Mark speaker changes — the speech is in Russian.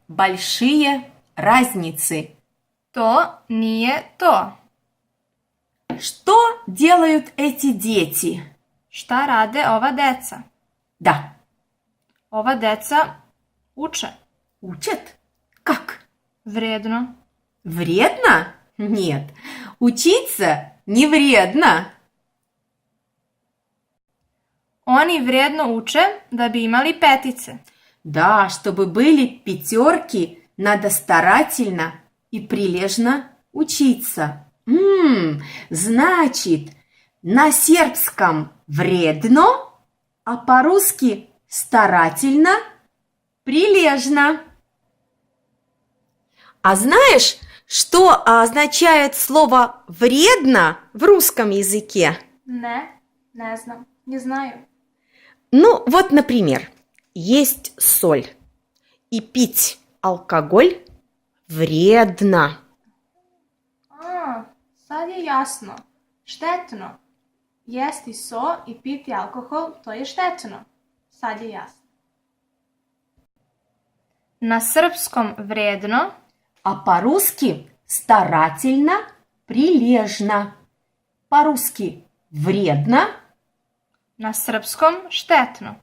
Speaker 1: большие разницы.
Speaker 2: To nije to.
Speaker 1: Что делают эти дети?
Speaker 2: Šta rade ova deca?
Speaker 1: Да,
Speaker 2: Ova deca uče.
Speaker 1: учат. Как?
Speaker 2: Vredno.
Speaker 1: Вредно? Нет, учиться не вредно.
Speaker 2: Oni vredno uče da bi imali petice.
Speaker 1: Да, чтобы были пятерки, надо старательно и прилежно учиться. Значит, на сербском вредно, а по-русски старательно, прилежно. А знаешь, что означает слово «вредно» в русском языке?
Speaker 2: Ne znam, ne znaju.
Speaker 1: Ну, вот, например, есть соль и пить алкоголь вредно.
Speaker 2: Sad je jasno. Štetno. Jesti so i piti alkohol, to je štetno. Sad je jasno. Na srpskom vredno,
Speaker 1: А по-русски старательно, прилежно. По-русски вредно.
Speaker 2: na srpskom štetno.